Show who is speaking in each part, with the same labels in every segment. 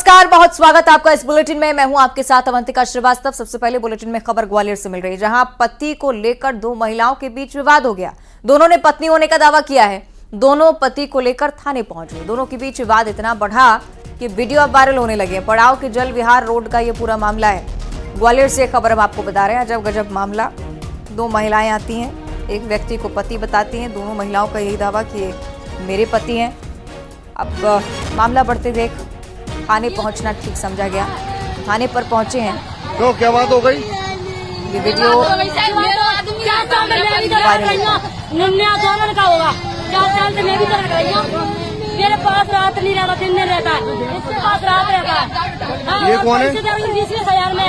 Speaker 1: नमस्कार, बहुत स्वागत आपका इस बुलेटिन में। मैं हूं आपके साथ अवंतिका श्रीवास्तव। सबसे पहले बुलेटिन में खबर ग्वालियर से मिल रही है, जहां पति को लेकर दो महिलाओं के बीच विवाद हो गया। दोनों ने पत्नी होने का दावा किया है। दोनों पति को लेकर थाने पहुंच गए। दोनों के बीच विवाद इतना बढ़ा कि वीडियो अब वायरल होने लगे। पड़ाव के जल विहार रोड का ये पूरा मामला है। ग्वालियर से खबर हम आपको बता रहे हैं। अजब गजब मामला। दो महिलाएं आती हैं, एक व्यक्ति को पति बताती हैं। दोनों महिलाओं का यही दावा कि मेरे पति हैं। अब मामला बढ़ते देख थाने पहुंचना ठीक समझा गया। थाने पर पहुंचे हैं।
Speaker 2: तो क्या बात हो गई?
Speaker 1: ये वीडियो वायरल
Speaker 3: का होगा। 4 साल से मैं भी कर रही हूँ। मेरे पास रात नहीं रहता, दिन में रहता है। इसके पास रात रहता है।
Speaker 2: ये कौन है?
Speaker 3: 20,000 में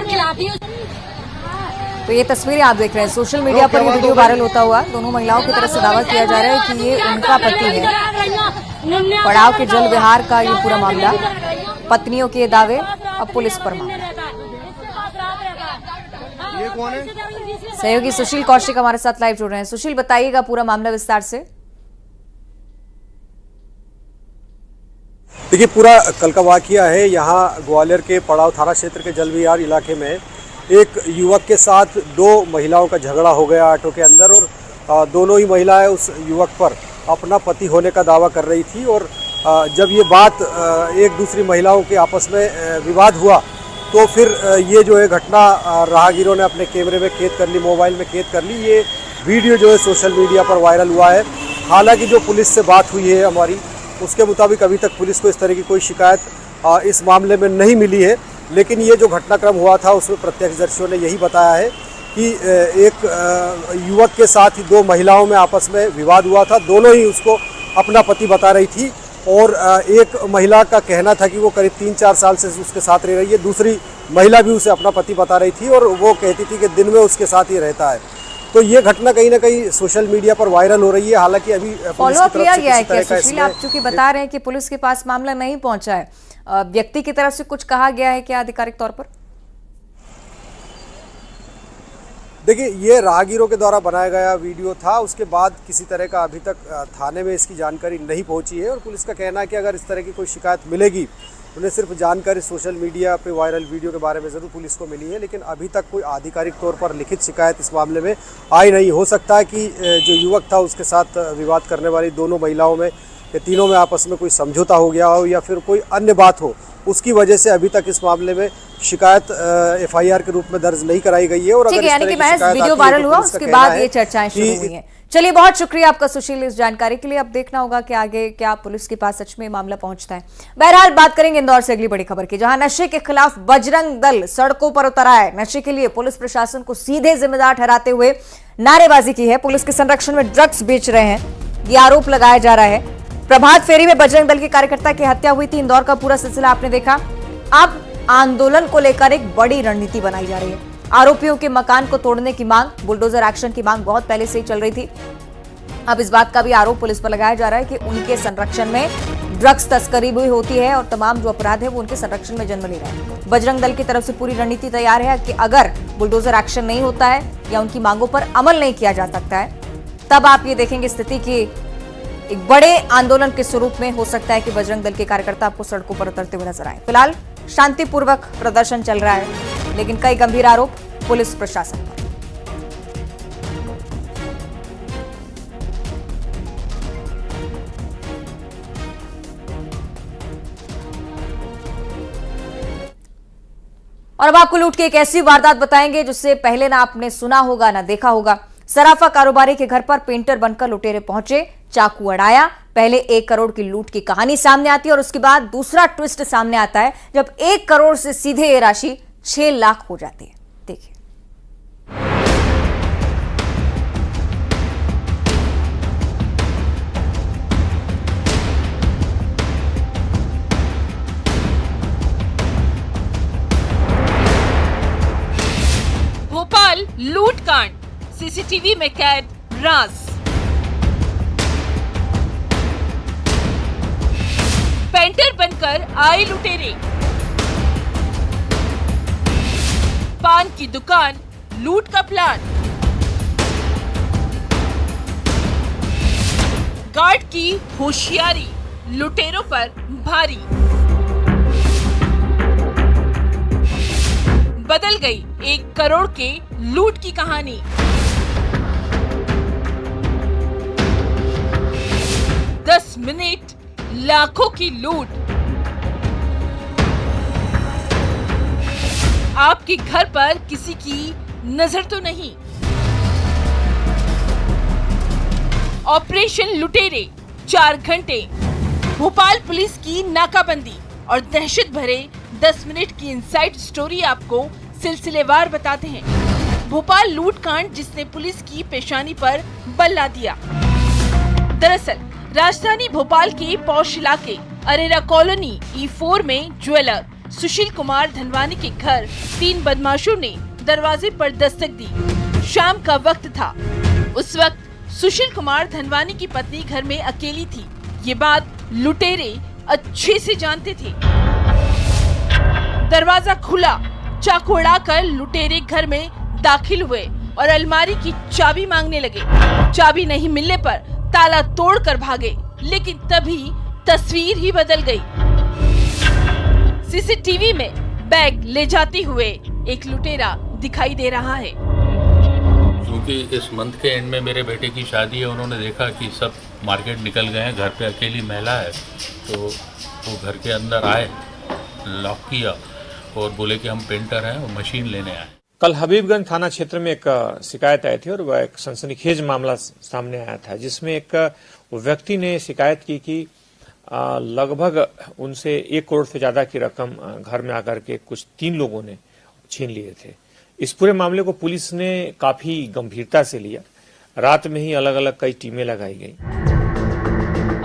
Speaker 3: खिलाती हूँ।
Speaker 1: तो ये तस्वीरें आप देख रहे हैं। सोशल मीडिया पर ये वीडियो वायरल होता हुआ दोनों महिलाओं की तरफ से दावा किया जा रहा है कि ये उनका पति है। पड़ाव के जल विहार का ये पूरा मामला, पत्नियों के दावे, अब पुलिस पर मामला।
Speaker 2: ये कौन है?
Speaker 1: सहयोगी सुशील कौशिक हमारे साथ लाइव जुड़ रहे हैं। सुशील, बताइएगा पूरा मामला विस्तार से।
Speaker 4: देखिए, पूरा कल का वाकया है। यहाँ ग्वालियर के पड़ाव थाना क्षेत्र के जलविहार इलाके में एक युवक के साथ दो महिलाओं का झगड़ा हो गया ऑटो के अंदर, और दोनों ही महिलाएं उस युवक पर अपना पति होने का दावा कर रही थी। और जब ये बात एक दूसरी महिलाओं के आपस में विवाद हुआ, तो फिर ये जो है घटना राहगीरों ने अपने कैमरे में कैद कर ली, मोबाइल में कैद कर ली। ये वीडियो जो है सोशल मीडिया पर वायरल हुआ है। हालांकि जो पुलिस से बात हुई है हमारी, उसके मुताबिक अभी तक पुलिस को इस तरह की कोई शिकायत इस मामले में नहीं मिली है। लेकिन ये जो घटनाक्रम हुआ था उसमें प्रत्यक्षदर्शियों ने यही बताया है कि एक युवक के साथ ही दो महिलाओं में आपस में विवाद हुआ था। दोनों ही उसको अपना पति बता रही थी, और एक महिला का कहना था कि वो करीब 3-4 साल से उसके साथ रह रही है। दूसरी महिला भी उसे अपना पति बता रही थी, और वो कहती थी कि दिन में उसके साथ ही रहता है। तो ये घटना कहीं ना कहीं सोशल मीडिया पर वायरल हो रही है। हालांकि अभी
Speaker 1: फॉलोअप किया गया है क्या सुशील? आप चूंकि बता रहे हैं कि पुलिस के पास मामला नहीं पहुंचा है, व्यक्ति की तरफ से कुछ कहा गया है क्या आधिकारिक तौर पर?
Speaker 4: देखिए, ये राहगीरों के द्वारा बनाया गया वीडियो था। उसके बाद किसी तरह का अभी तक थाने में इसकी जानकारी नहीं पहुंची है। और पुलिस का कहना है कि अगर इस तरह की कोई शिकायत मिलेगी, उन्हें सिर्फ जानकारी सोशल मीडिया पे वायरल वीडियो के बारे में ज़रूर पुलिस को मिली है, लेकिन अभी तक कोई आधिकारिक तौर पर लिखित शिकायत इस मामले में आई नहीं। हो सकता है कि जो युवक था उसके साथ विवाद करने वाली दोनों महिलाओं में या तीनों में आपस में कोई समझौता हो गया हो, या फिर कोई अन्य बात हो, उसकी वजह से अभी तक इस मामले में शिकायत एफआईआर के रूप में दर्ज नहीं कराई गई है। और अगर
Speaker 1: यानी कि महज वीडियो वायरल हुआ उसके बाद ये चर्चाएं शुरू हुई हैं। चलिए, बहुत शुक्रिया आपका सुशील इस जानकारी के लिए। अब देखना होगा कि आगे क्या पुलिस के पास सच में मामला पहुंचता है। बहरहाल, बात करेंगे इंदौर से अगली बड़ी खबर की, जहां नशे के खिलाफ बजरंग दल सड़कों पर उतरा है। नशे के लिए पुलिस प्रशासन को सीधे जिम्मेदार ठहराते हुए नारेबाजी की है। पुलिस के संरक्षण में ड्रग्स बेच रहे हैं, ये आरोप लगाया जा रहा है। प्रभात फेरी में बजरंग दल के कार्यकर्ता की हत्या हुई थी। इंदौर का पूरा सिलसिला आपने देखा। अब आंदोलन को लेकर एक बड़ी रणनीति बनाई जा रही है। आरोपियों के मकान को तोड़ने की मांग, बुलडोजर एक्शन की मांग बहुत पहले से ही चल रही थी। अब इस बात का भी आरोप पुलिस पर लगाया जा रहा है कि उनके संरक्षण में ड्रग्स तस्करी भी होती है, और तमाम जो अपराध है वो उनके संरक्षण में जन्म ले रहे हैं। बजरंग दल की तरफ से पूरी रणनीति तैयार है कि अगर बुलडोजर एक्शन नहीं होता है या उनकी मांगों पर अमल नहीं किया जा सकता है, तब आप ये देखेंगे स्थिति की एक बड़े आंदोलन के स्वरूप में हो सकता है कि बजरंग दल के कार्यकर्ता आपको सड़कों पर उतरते हुए नजर आए। फिलहाल शांतिपूर्वक प्रदर्शन चल रहा है, लेकिन कई गंभीर आरोप पुलिस प्रशासन पर। और अब आपको लूट की एक ऐसी वारदात बताएंगे जिससे पहले ना आपने सुना होगा ना देखा होगा। सराफा कारोबारी के घर पर पेंटर बनकर लुटेरे पहुंचे, चाकू अड़ाया। पहले 1 करोड़ की लूट की कहानी सामने आती है, और उसके बाद दूसरा ट्विस्ट सामने आता है जब 1 करोड़ से सीधे ये राशि 6 लाख हो जाती है। देखिए,
Speaker 5: भोपाल लूटकांड, सीसीटीवी में कैद राज। पेंटर बनकर आए लुटेरे, पान की दुकान लूट का प्लान। गार्ड की होशियारी लुटेरों पर भारी। बदल गई 1 करोड़ के लूट की कहानी। दस मिनट लाखों की लूट। आपके घर पर किसी की नजर तो नहीं। ऑपरेशन लुटेरे 4 घंटे। भोपाल पुलिस की नाकाबंदी और दहशत भरे 10 मिनट की इनसाइड स्टोरी आपको सिलसिलेवार बताते हैं। भोपाल लूटकांड जिसने पुलिस की पेशानी पर बल ला दिया। दरअसल राजधानी भोपाल के पौष इलाके अरेरा कॉलोनी E4 में ज्वेलर सुशील कुमार धनवानी के घर 3 बदमाशों ने दरवाजे पर दस्तक दी। शाम का वक्त था। उस वक्त सुशील कुमार धनवानी की पत्नी घर में अकेली थी। ये बात लुटेरे अच्छे से जानते थे। दरवाजा खुला, चाकू उड़ाकर लुटेरे घर में दाखिल हुए और अलमारी की चाबी मांगने लगे। चाबी नहीं मिलने पर ताला तोड़कर भागे, लेकिन तभी तस्वीर ही बदल गई। सीसीटीवी में बैग ले जाते हुए एक लुटेरा दिखाई दे रहा है।
Speaker 6: क्योंकि इस मंथ के एंड में मेरे बेटे की शादी है, उन्होंने देखा कि सब मार्केट निकल गए हैं, घर पे अकेली महिला है, तो वो घर के अंदर आए, लॉक किया और बोले कि हम पेंटर हैं और मशीन लेने आए।
Speaker 7: कल हबीबगंज थाना क्षेत्र में एक शिकायत आई थी और वह एक सनसनीखेज मामला सामने आया था, जिसमें एक व्यक्ति ने शिकायत की कि लगभग उनसे 1 करोड़ से ज्यादा की रकम घर में आकर के कुछ 3 लोगों ने छीन लिए थे। इस पूरे मामले को पुलिस ने काफी गंभीरता से लिया। रात में ही अलग अलग कई टीमें लगाई गई।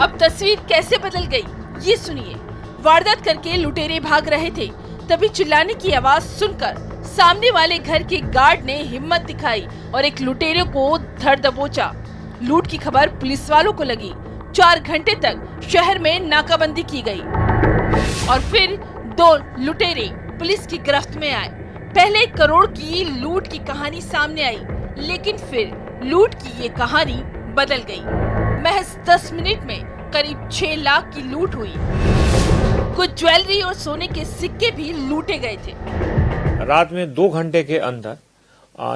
Speaker 5: अब तस्वीर कैसे बदल गई, ये सुनिए। वारदात करके लुटेरे भाग रहे थे, तभी चिल्लाने की आवाज सुनकर सामने वाले घर के गार्ड ने हिम्मत दिखाई और एक लुटेरे को धर दबोचा। लूट की खबर पुलिस वालों को लगी। 4 घंटे तक शहर में नाकाबंदी की गई और फिर 2 लुटेरे पुलिस की गिरफ्त में आए। पहले 1 करोड़ की लूट की कहानी सामने आई, लेकिन फिर लूट की ये कहानी बदल गई। महज 10 मिनट में करीब 6 लाख की लूट हुई। कुछ ज्वेलरी और सोने के सिक्के भी लूटे गए थे।
Speaker 7: रात में 2 घंटे के अंदर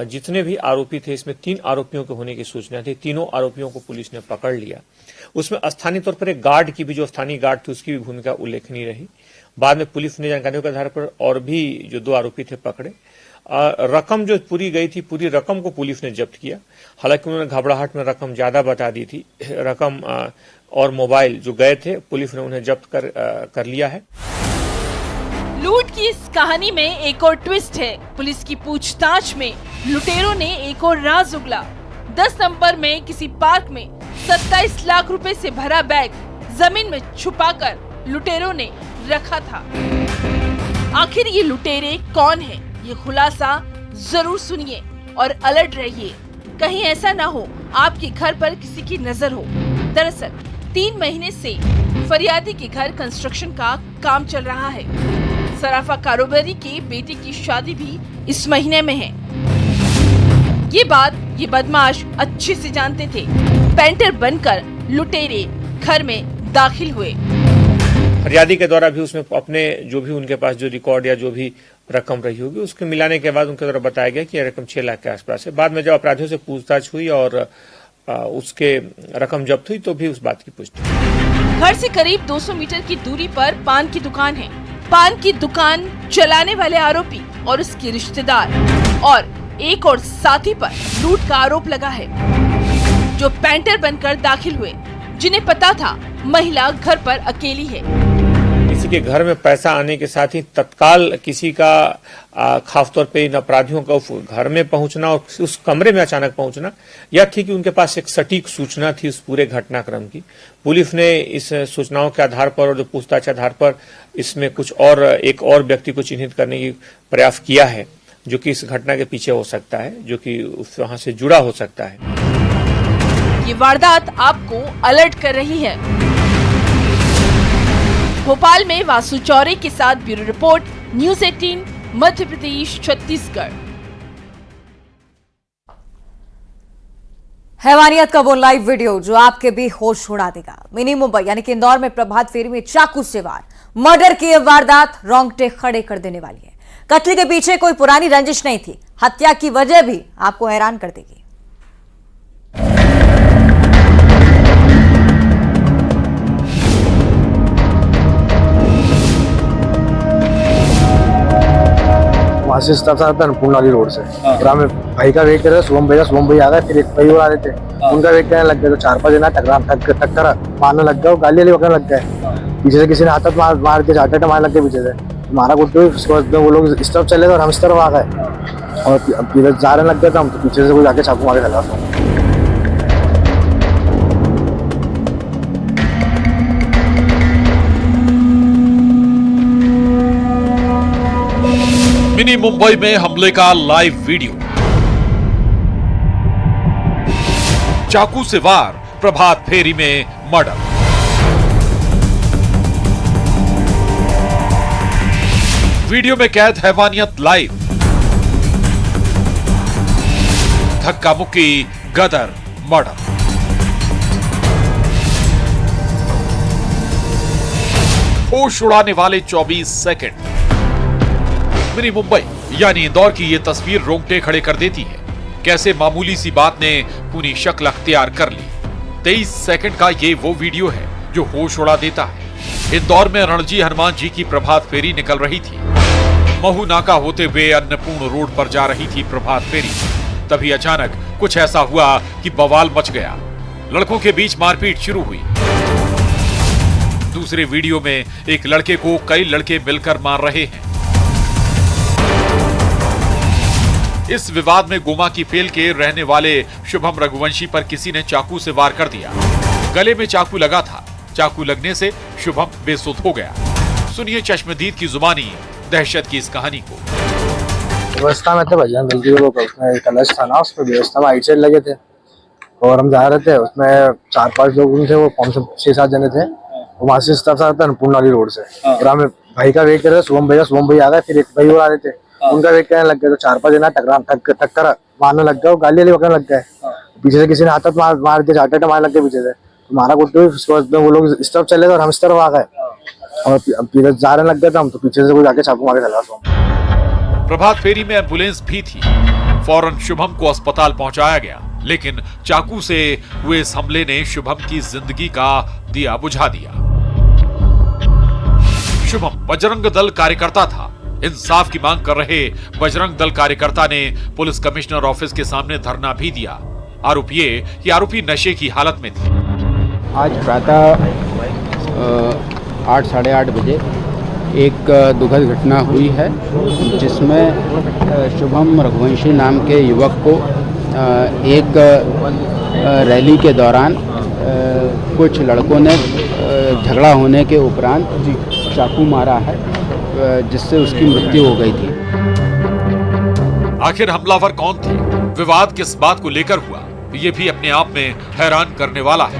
Speaker 7: जितने भी आरोपी थे, इसमें 3 आरोपियों के होने की सूचना थी। तीनों आरोपियों को पुलिस ने पकड़ लिया। उसमें स्थानीय तौर पर एक गार्ड की भी, जो स्थानीय गार्ड थी, उसकी भी भूमिका उल्लेखनीय रही। बाद में पुलिस ने जानकारियों के आधार पर और भी जो 2 आरोपी थे पकड़े। रकम जो पूरी गई थी, पूरी रकम को पुलिस ने जब्त किया। हालांकि उन्होंने घबराहट में रकम ज्यादा बता दी थी। रकम और मोबाइल जो गए थे, पुलिस ने उन्हें जब्त कर लिया है।
Speaker 5: लूट की इस कहानी में एक और ट्विस्ट है। पुलिस की पूछताछ में लुटेरों ने एक और राज उगला। 10 नवंबर में किसी पार्क में 27 लाख रुपए से भरा बैग जमीन में छुपाकर लुटेरों ने रखा था। आखिर ये लुटेरे कौन हैं? ये खुलासा जरूर सुनिए और अलर्ट रहिए, कहीं ऐसा ना हो आपके घर पर किसी की नजर हो। दरअसल 3 महीने से फरियादी के घर कंस्ट्रक्शन का काम चल रहा है। सराफा कारोबारी के बेटे की शादी भी इस महीने में है। ये बात ये बदमाश अच्छे से जानते थे। पेंटर बनकर लुटेरे घर में दाखिल हुए।
Speaker 7: फरियादी के द्वारा भी उसमें अपने जो भी उनके पास जो रिकॉर्ड या जो भी रकम रही होगी, उसके मिलाने के बाद उनके द्वारा बताया गया कि यह रकम 6 लाख के आसपास है। बाद में जब अपराधियों से पूछताछ हुई और उसके रकम जब्त हुई, तो भी उस बात की पुष्टि।
Speaker 5: घर से करीब 200 मीटर की दूरी पर पान की दुकान है। पान की दुकान चलाने वाले आरोपी और उसके रिश्तेदार और एक और साथी पर लूट का आरोप लगा है, जो पेंटर बनकर दाखिल हुए, जिन्हें पता था महिला घर पर अकेली है।
Speaker 7: किसी के घर में पैसा आने के साथ ही तत्काल किसी का खासतौर पे इन अपराधियों का घर में पहुंचना और उस कमरे में अचानक पहुंचना, यह थी कि उनके पास एक सटीक सूचना थी उस पूरे घटनाक्रम की। पुलिस ने इस सूचनाओं के आधार पर और जो पूछताछ के आधार पर इसमें कुछ और एक और व्यक्ति को चिन्हित करने की प्रयास किया है, जो कि इस घटना के पीछे हो सकता है, जो कि वहां से जुड़ा हो सकता है।
Speaker 5: ये वारदात आपको अलर्ट कर रही है। भोपाल में वासु चौरे के साथ bureau report, news 18, Madhya Pradesh, Chhattisgarh.
Speaker 1: हैवानियत का वो लाइव वीडियो जो आपके भी होश उड़ा देगा। मिनी मुंबई यानी कि इंदौर में प्रभात फेरी में चाकू से वार मर्डर की यह वारदात रोंगटे खड़े कर देने वाली है। कत्ल के पीछे कोई पुरानी रंजिश नहीं थी, हत्या की वजह भी आपको हैरान कर देगी।
Speaker 2: वहाँ से स्टाफ था धनपुर नाली रोड से और हमें भाई का वेट कर रहे, शुभम भाई आ गए, फिर एक भाई और आ रहे थे, उनका वेट करने लग गए तो 4-5 जना टक्कर मारने लग गए, गाली बकने लग गए। पीछे से किसी ने हाथ मार के चाटा मारने लग गए पीछे से, मारा गुड्डू। उसके बाद वो लोग इस तरफ चले गए और हम इस तरफ आ गए और फिर जाने लग गए थे हम, तो पीछे से कोई आके चाकू मार के चला।
Speaker 8: मिनी मुंबई में हमले का लाइव वीडियो। चाकू से वार, प्रभात फेरी में मर्डर। वीडियो में कैद हैवानियत लाइव। धक्का मुक्की, गदर, मर्डर। होश उड़ाने वाले 24 सेकंड। मिनी मुंबई यानी इंदौर की ये तस्वीर रोंगटे खड़े कर देती है। कैसे मामूली सी बात ने पूरी शक्ल अख्तियार कर ली। 23 सेकंड का ये वो वीडियो है जो होश उड़ा देता है। इंदौर में रणजी हनुमान जी की प्रभात फेरी निकल रही थी। महू नाका होते हुए अन्नपूर्ण रोड पर जा रही थी प्रभात फेरी। तभी अचानक कुछ ऐसा हुआ कि बवाल मच गया। लड़कों के बीच मारपीट शुरू हुई। दूसरे वीडियो में एक लड़के को कई लड़के मिलकर मार रहे हैं। इस विवाद में गोमा की फेल के रहने वाले शुभम रघुवंशी पर किसी ने चाकू से वार कर दिया। गले में चाकू लगा था। चाकू लगने से शुभम बेसुध हो गया। सुनिए चश्मदीद की जुबानी दहशत की इस कहानी को।
Speaker 2: व्यवस्था में थे भजन गलती को उसमें कलश था ना, उसमें व्यवस्था में आइट साइड लगे थे और हम जा रहे थे। उसमें 4-5 लोग थे, वो 6-7 जने थे। वहाँ से स्टाफ था धनपुर नाली रोड से और हमें भाई का वेट कर रहे, शुभम भाई आ गए, फिर एक भाई और आ रहे थे, उनका वेट करने लग गए तो 4-5 जना टक्कर मारने लग गए, गाली बकने लग गए। पीछे से किसी ने हाथ मार के चाटा मारने लग गए पीछे से, तो मारा गुड्डू। उसके बाद वो लोग इस तरफ चले गए और हम इस तरफ आ गए और फिर जाने लग गए थे हम, तो पीछे से कोई आके चाकू मार के चला।
Speaker 8: प्रभात फेरी में एम्बुलेंस भी थी। फौरन शुभम को अस्पताल पहुंचाया गया, लेकिन चाकू से हुए इस हमले ने शुभम की जिंदगी का दिया बुझा दिया। शुभम बजरंग दल कार्यकर्ता था। इंसाफ की मांग कर रहे बजरंग दल कार्यकर्ता ने पुलिस कमिश्नर ऑफिस के सामने धरना भी दिया। आरोप ये कि आरोपी नशे की हालत में थे।
Speaker 9: आज प्रातः 8-8:30 बजे एक दुखद घटना हुई है, जिसमें शुभम रघुवंशी नाम के युवक को एक रैली के दौरान कुछ लड़कों ने झगड़ा होने के उपरांत चाकू मारा है, जिससे उसकी मृत्यु हो गई थी।
Speaker 8: आखिर हमलावर कौन थे? विवाद किस बात को लेकर हुआ, ये भी अपने आप में हैरान करने वाला है।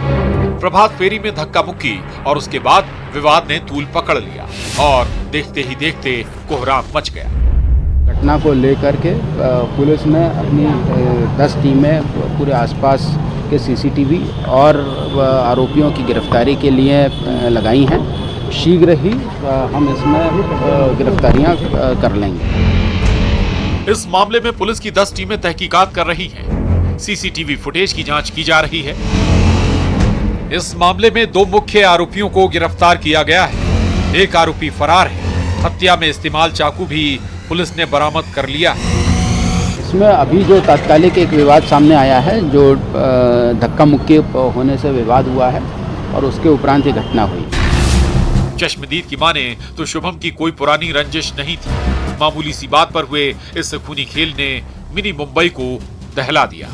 Speaker 8: प्रभात फेरी में धक्का मुक्की और उसके बाद विवाद ने तूल पकड़ लिया और देखते ही देखते कोहराम मच गया।
Speaker 9: घटना को लेकर के पुलिस ने अपनी 10 टीमें पूरे आसपास के सीसीटीवी और आरोपियों की गिरफ्तारी के लिए लगाई हैं। शीघ्र ही हम इसमें गिरफ्तारियां कर लेंगे।
Speaker 8: इस मामले में पुलिस की 10 टीमें तहकीकात कर रही हैं। सीसीटीवी फुटेज की जांच की जा रही है। इस मामले में 2 मुख्य आरोपियों को गिरफ्तार किया गया है। एक आरोपी फरार है। हत्या में इस्तेमाल चाकू भी पुलिस ने बरामद कर लिया है।
Speaker 9: इसमें अभी जो तात्कालिक एक विवाद सामने आया है, जो धक्का मुक्की होने से विवाद हुआ है और उसके उपरांत ये घटना हुई।
Speaker 8: चश्मदीद की माने तो शुभम की कोई पुरानी रंजिश नहीं थी। मामूली सी बात पर हुए इस खूनी खेल ने मिनी मुंबई को दहला दिया।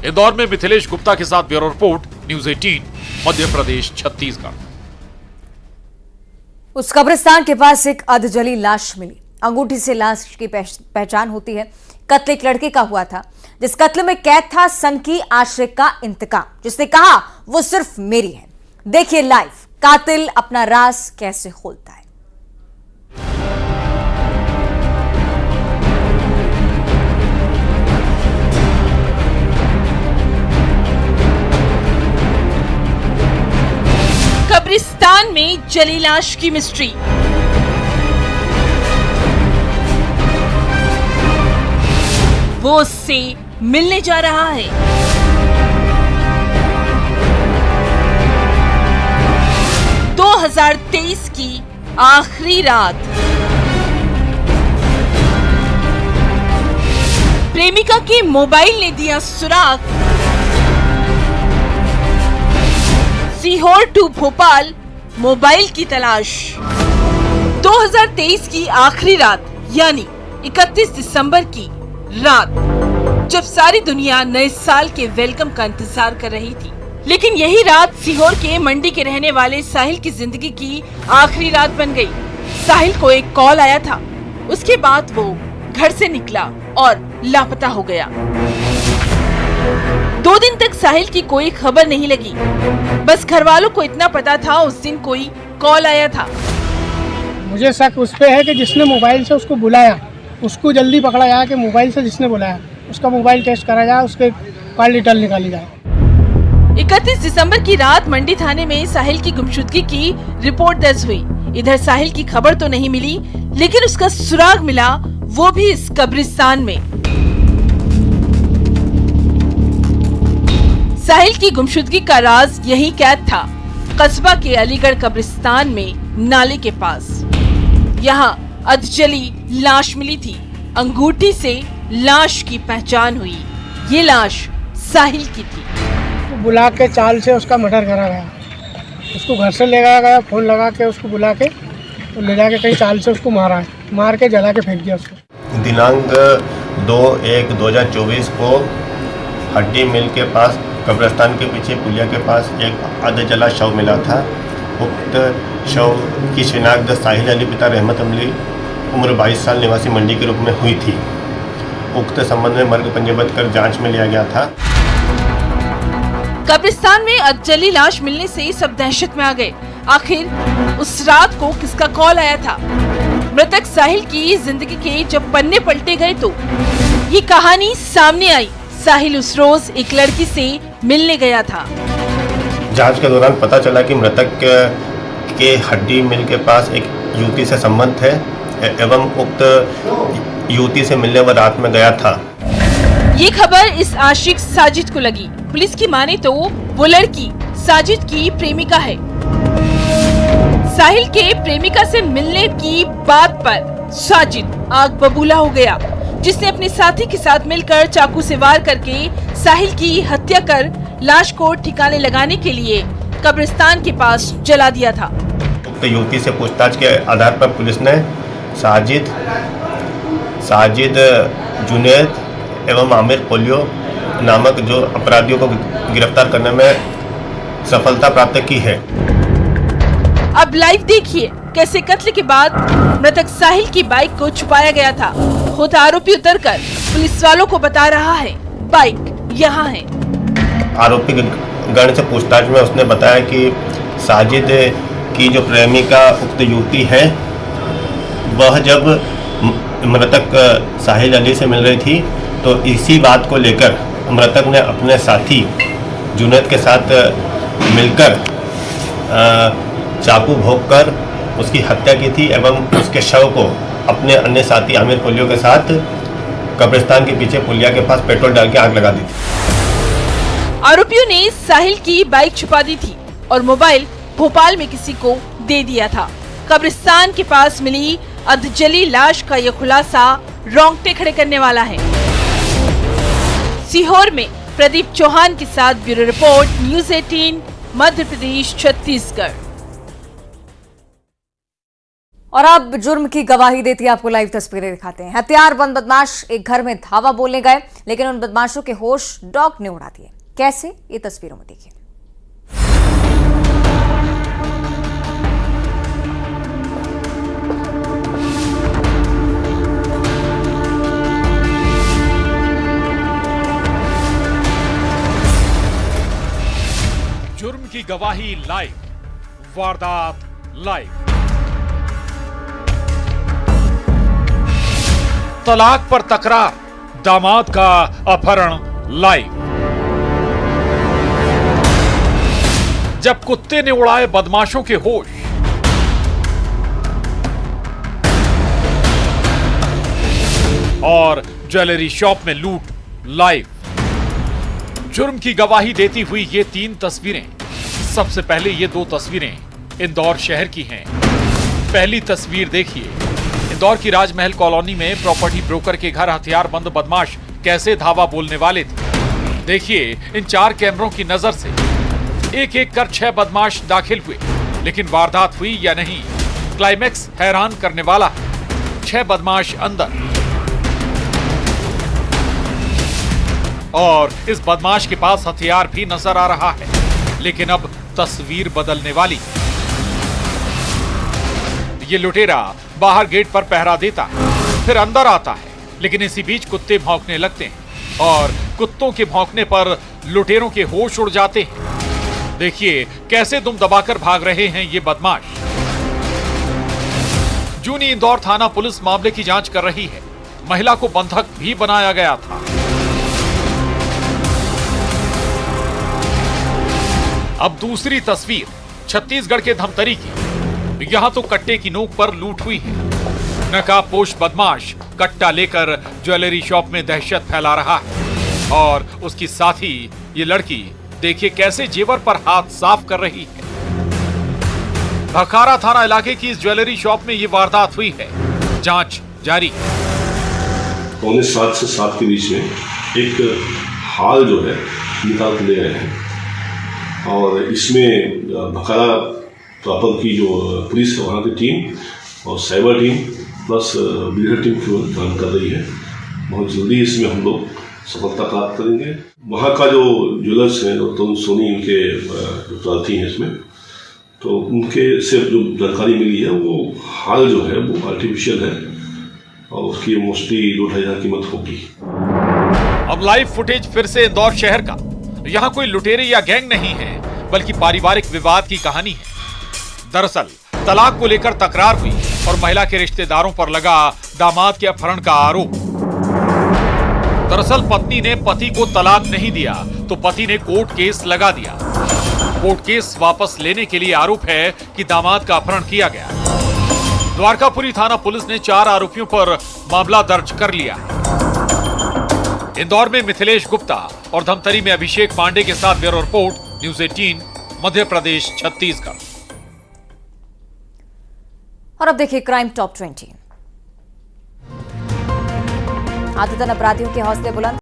Speaker 8: इंदौर में मिथिलेश गुप्ता के साथ bureau report, news 18, Madhya Pradesh, Chhattisgarh.
Speaker 1: उस कब्रिस्तान के पास एक अधजली लाश मिली। अंगूठी से लाश की पहचान होती है। कत्ल एक लड़के का हुआ था, जिस कत्ल में कैद था सनकी आशिक का इंतकाम, जिसने कहा वो सिर्फ मेरी है। देखिए लाइव कातिल अपना राज कैसे खोलता है।
Speaker 5: चली लाश की मिस्ट्री। वो उससे मिलने जा रहा है। दो 2023 की आखिरी रात। प्रेमिका के मोबाइल ने दिया सुराग। सीहोर टू भोपाल मोबाइल की तलाश। 2023 की आखिरी रात यानी 31 दिसंबर की रात, जब सारी दुनिया नए साल के वेलकम का इंतजार कर रही थी, लेकिन यही रात सीहोर के मंडी के रहने वाले साहिल की जिंदगी की आखिरी रात बन गई। साहिल को एक कॉल आया था, उसके बाद वो घर से निकला और लापता हो गया। 2 दिन तक साहिल की कोई खबर नहीं लगी। बस घर वालों को इतना पता था उस दिन कोई कॉल आया था।
Speaker 10: मुझे शक उस पे है कि जिसने मोबाइल से उसको बुलाया उसको जल्दी पकड़ा जाए, कि मोबाइल से जिसने बुलाया उसका मोबाइल टेस्ट करा जाए, उसके कॉल डिटेल निकाली जाए।
Speaker 5: 31 दिसंबर की रात मंडी थाने में साहिल की गुमशुदगी की रिपोर्ट दर्ज हुई। इधर साहिल की खबर तो नहीं मिली, लेकिन उसका सुराग मिला, वो भी इस कब्रिस्तान में। साहिल की गुमशुदगी का राज यही कैद था, कस्बा के अलीगढ़ कब्रिस्तान में नाले के पास। यहाँ अधजली लाश मिली थी। अंगूठी से लाश की पहचान हुई। ये लाश साहिल की थी।
Speaker 10: बुला के चाल से उसका मर्डर करा गया। उसको घर से ले गया, फोन लगा के उसको बुला के तो ले जाके कहीं चाल से उसको मारा है, मार के जला के फेंक दिया उसको।
Speaker 11: दिनांक 2/1/2024 को हड्डी मिल के पास कब्रिस्तान के पीछे पुलिया के पास एक आधा जला शव मिला था। उक्त शव की शिनाख्त साहिल अली पिता रहमत अली उम्र 22 साल निवासी मंडी के रूप में हुई थी। उक्त संबंध में मर्ग पंजीबद्ध कर जांच में लिया गया था।
Speaker 5: कब्रिस्तान में अधजली लाश मिलने से सब दहशत में आ गए। आखिर उस रात को किसका कॉल आया था? मृतक साहिल की जिंदगी के जब पन्ने पलटे गए तो ये कहानी सामने आई। साहिल उस रोज एक लड़की से मिलने गया था।
Speaker 11: जांच के दौरान पता चला कि मृतक के हड्डी मिल के पास एक युवती से संबंध है एवं उक्त युवती से मिलने वो रात में गया था।
Speaker 5: ये खबर इस आशिक साजिद को लगी। पुलिस की माने तो वो लड़की साजिद की प्रेमिका है। साहिल के प्रेमिका से मिलने की बात पर साजिद आग बबूला हो गया, जिसने अपने साथी के साथ मिलकर चाकू से वार करके साहिल की हत्या कर लाश को ठिकाने लगाने के लिए कब्रिस्तान के पास जला दिया था।
Speaker 11: उक्त युवती से पूछताछ के आधार पर पुलिस ने साजिद जुनैद एवं आमिर पोलियो नामक जो अपराधियों को गिरफ्तार करने में सफलता प्राप्त की है।
Speaker 5: अब लाइव देखिए कैसे कत्ल के बाद मृतक साहिल की बाइक को छुपाया गया था। खुद आरोपी उतरकर पुलिस वालों को बता रहा है बाइक यहाँ है।
Speaker 11: आरोपी गण से पूछताछ में उसने बताया कि साजिद की जो प्रेमिका उक्त युवती है वह जब मृतक साहिल अली से मिल रही थी तो इसी बात को लेकर मृतक ने अपने साथी जुनैद के साथ मिलकर चाकू भोंककर उसकी हत्या की थी एवं उसके शव को अपने अन्य साथी आमिर पोलियो के साथ कब्रिस्तान के पीछे पुलिया के पास पेट्रोल डाल के आग लगा दी थी।
Speaker 5: आरोपियों ने साहिल की बाइक छुपा दी थी और मोबाइल भोपाल में किसी को दे दिया था। कब्रिस्तान के पास मिली अधजली लाश का यह खुलासा रोंगटे खड़े करने वाला है। सीहोर में प्रदीप चौहान के साथ bureau report, news 18 Madhya Pradesh Chhattisgarh.
Speaker 1: और अब जुर्म की गवाही देती आपको लाइव तस्वीरें दिखाते हैं। हथियारबंद बदमाश एक घर में धावा बोलने गए, लेकिन उन बदमाशों के होश डॉग ने उड़ा दिए। कैसे, ये तस्वीरों में देखिए।
Speaker 8: जुर्म की गवाही लाइव, वारदात लाइव। तलाक पर तकरार, दामाद का अपहरण लाइव। जब कुत्ते ने उड़ाए बदमाशों के होश, और ज्वेलरी शॉप में लूट लाइव। जुर्म की गवाही देती हुई ये 3 तस्वीरें। सबसे पहले ये 2 तस्वीरें इंदौर शहर की हैं। पहली तस्वीर देखिए, इंदौर की राजमहल कॉलोनी में प्रॉपर्टी ब्रोकर के घर हथियारबंद बदमाश कैसे धावा बोलने वाले थे। देखिए इन 4 कैमरों की नजर से एक एक कर 6 बदमाश दाखिल हुए, लेकिन वारदात हुई या नहीं, क्लाइमैक्स हैरान करने वाला है। 6 बदमाश अंदर और इस बदमाश के पास हथियार भी नजर आ रहा है, लेकिन अब तस्वीर बदलने वाली। ये लुटेरा बाहर गेट पर पहरा देता है, फिर अंदर आता है, लेकिन इसी बीच कुत्ते भौंकने लगते हैं और कुत्तों के भौंकने पर लुटेरों के होश उड़ जाते हैं। देखिए कैसे दुम दबाकर भाग रहे हैं ये बदमाश। जूनी इंदौर थाना पुलिस मामले की जांच कर रही है। महिला को बंधक भी बनाया गया था। अब दूसरी तस्वीर छत्तीसगढ़ के धमतरी की। यहां तो कट्टे की नोक पर लूट हुई है। नकाबपोश बदमाश कट्टा लेकर ज्वेलरी शॉप में दहशत फैला रहा है और उसकी साथी ये लड़की देखिए कैसे जेवर पर हाथ साफ कर रही है। भखारा थाना इलाके की इस ज्वेलरी शॉप में ये वारदात हुई है। जांच जारी।
Speaker 12: 6:45 से 7 के बीच में एक हाल जो है निकाल के ले गए हैं और इसमें भखारा प्रॉपर की जो पुलिस है वहाँ की टीम और cyber team plus builder team काम कर रही है। बहुत जल्दी इसमें हम लोग सफलता प्राप्त करेंगे। वहाँ का जो ज्वेलर्स हैं तो सोनी इनके प्रार्थी हैं इसमें, तो उनके से जो जानकारी मिली है वो हाल जो है वो आर्टिफिशियल है और उसकी मोस्टली 2-2.5 हज़ार कीमत होगी।
Speaker 8: अब लाइव फुटेज फिर से इंदौर शहर का। यहाँ कोई लुटेरे या गैंग नहीं है, बल्कि पारिवारिक विवाद की कहानी है। दरअसल तलाक को लेकर तकरार हुई और महिला के रिश्तेदारों पर लगा दामाद के अपहरण का आरोप। दरअसल पत्नी ने पति को तलाक नहीं दिया तो पति ने कोर्ट केस लगा दिया। कोर्ट केस वापस लेने के लिए आरोप है कि दामाद का अपहरण किया गया। द्वारकापुरी थाना पुलिस ने 4 आरोपियों पर मामला दर्ज कर लिया। इंदौर में मिथिलेश गुप्ता और धमतरी में अभिषेक पांडे के साथ bureau report, news 18, Madhya Pradesh, Chhattisgarh.
Speaker 1: और अब देखिए क्राइम टॉप 20। आदतन अपराधियों के हौसले बुलंद।